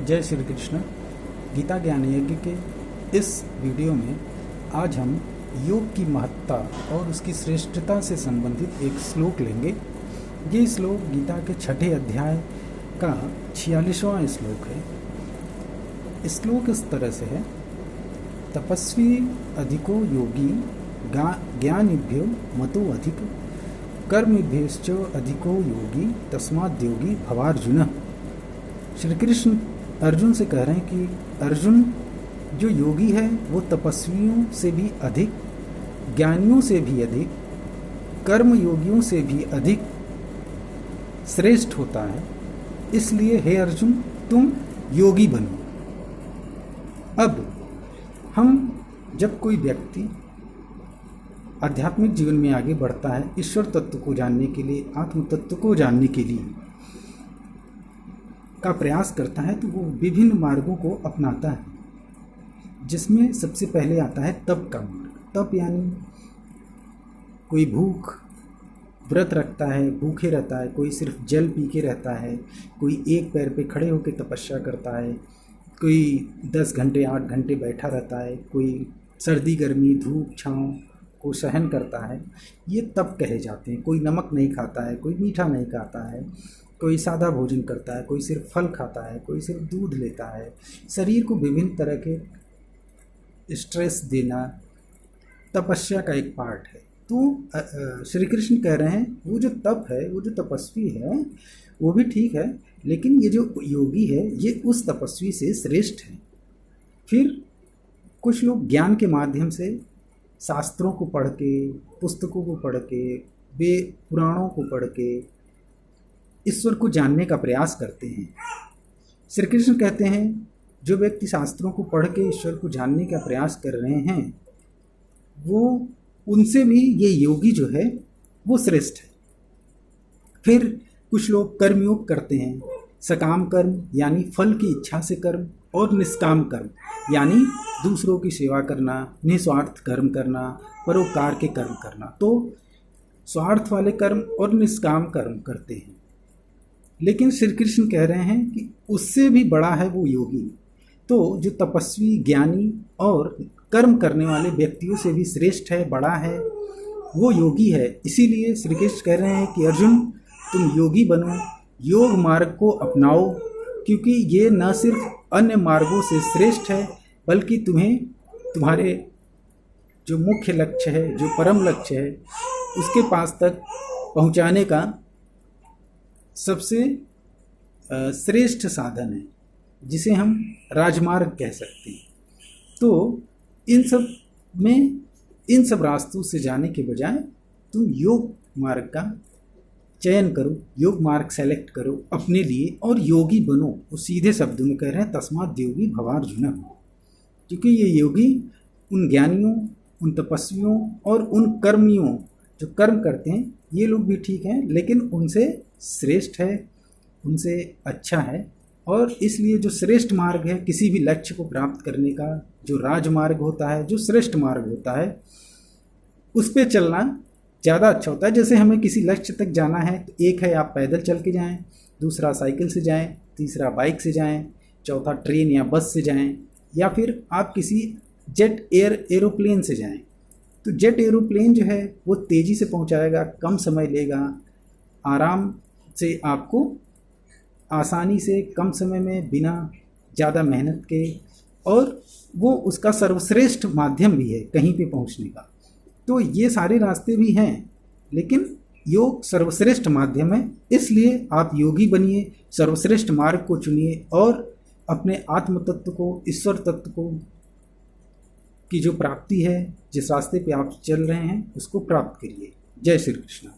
जय श्री कृष्ण। गीता ज्ञान यज्ञ के इस वीडियो में आज हम योग की महत्ता और उसकी श्रेष्ठता से संबंधित एक श्लोक लेंगे। ये श्लोक गीता के 6ठे अध्याय का 46वां श्लोक है। श्लोक इस तरह से है, तपस्वी अधिको योगी ज्ञानिभ्यो मतो अधिक कर्मभ्यश्च अधिको योगी तस्माद् योगी भवार्जुन। श्री कृष्ण अर्जुन से कह रहे हैं कि अर्जुन, जो योगी है वो तपस्वियों से भी अधिक, ज्ञानियों से भी अधिक, कर्म योगियों से भी अधिक श्रेष्ठ होता है। इसलिए हे अर्जुन, तुम योगी बनो। अब हम जब कोई व्यक्ति आध्यात्मिक जीवन में आगे बढ़ता है, ईश्वर तत्व को जानने के लिए, आत्म तत्व को जानने के लिए का प्रयास करता है, तो वो विभिन्न मार्गों को अपनाता है, जिसमें सबसे पहले आता है तप का मार्ग। तप यानी कोई भूख व्रत रखता है, भूखे रहता है, कोई सिर्फ जल पी के रहता है, कोई एक पैर पे खड़े होकर तपस्या करता है, कोई 10 घंटे 8 घंटे बैठा रहता है, कोई सर्दी गर्मी धूप छाँव को सहन करता है। ये तप कहे जाते हैं। कोई नमक नहीं खाता है, कोई मीठा नहीं खाता है, कोई सादा भोजन करता है, कोई सिर्फ फल खाता है, कोई सिर्फ दूध लेता है। शरीर को विभिन्न तरह के स्ट्रेस देना तपस्या का एक पार्ट है। तो श्री कृष्ण कह रहे हैं वो जो तप है, वो जो तपस्वी है वो भी ठीक है, लेकिन ये जो योगी है ये उस तपस्वी से श्रेष्ठ है। फिर कुछ लोग ज्ञान के माध्यम से शास्त्रों को पढ़ के, पुस्तकों को पढ़ के, वे पुराणों को पढ़ के ईश्वर को जानने का प्रयास करते हैं। श्री कृष्ण कहते हैं जो व्यक्ति शास्त्रों को पढ़ के ईश्वर को जानने का प्रयास कर रहे हैं, वो उनसे भी ये योगी जो है वो श्रेष्ठ है। फिर कुछ लोग कर्मयोग करते हैं, सकाम कर्म यानी फल की इच्छा से कर्म, और निष्काम कर्म यानी दूसरों की सेवा करना, निस्वार्थ कर्म करना, परोपकार के कर्म करना। तो स्वार्थ वाले कर्म और निष्काम कर्म करते हैं। लेकिन श्री कृष्ण कह रहे हैं कि उससे भी बड़ा है वो योगी। तो जो तपस्वी, ज्ञानी और कर्म करने वाले व्यक्तियों से भी श्रेष्ठ है, बड़ा है, वो योगी है। इसीलिए श्री कृष्ण कह रहे हैं कि अर्जुन, तुम योगी बनो, योग मार्ग को अपनाओ, क्योंकि ये न सिर्फ अन्य मार्गों से श्रेष्ठ है, बल्कि तुम्हें तुम्हारे जो मुख्य लक्ष्य है, जो परम लक्ष्य है, उसके पास तक पहुंचाने का सबसे श्रेष्ठ साधन है, जिसे हम राजमार्ग कह सकते हैं। तो इन सब रास्तों से जाने के बजाय तुम योग मार्ग का चयन करो, योग मार्ग सेलेक्ट करो अपने लिए और योगी बनो। वो सीधे शब्दों में कह रहे हैं, तस्माद् योगी भवार्जुन। क्योंकि ये योगी उन ज्ञानियों, उन तपस्वियों और उन कर्मियों जो कर्म करते हैं, ये लोग भी ठीक हैं, लेकिन उनसे श्रेष्ठ है, उनसे अच्छा है। और इसलिए जो श्रेष्ठ मार्ग है किसी भी लक्ष्य को प्राप्त करने का, जो राजमार्ग होता है, जो श्रेष्ठ मार्ग होता है, उस पर चलना ज़्यादा अच्छा होता है। जैसे हमें किसी लक्ष्य तक जाना है तो एक है आप पैदल चल के जाएं, दूसरा साइकिल से जाएं, तीसरा बाइक से जाएं, चौथा ट्रेन या बस से जाएं, या फिर आप किसी जेट एरोप्लेन से जाएं। तो जेट एरोप्लेन जो है वो तेज़ी से पहुंचाएगा, कम समय लेगा, आराम से आपको आसानी से कम समय में बिना ज़्यादा मेहनत के, और वो उसका सर्वश्रेष्ठ माध्यम भी है कहीं पे पहुंचने का। तो ये सारे रास्ते भी हैं, लेकिन योग सर्वश्रेष्ठ माध्यम है। इसलिए आप योगी बनिए, सर्वश्रेष्ठ मार्ग को चुनिए और अपने आत्म तत्व को, ईश्वर तत्व को की जो प्राप्ति है, जिस रास्ते पे आप चल रहे हैं, उसको प्राप्त करिए। जय श्री कृष्ण।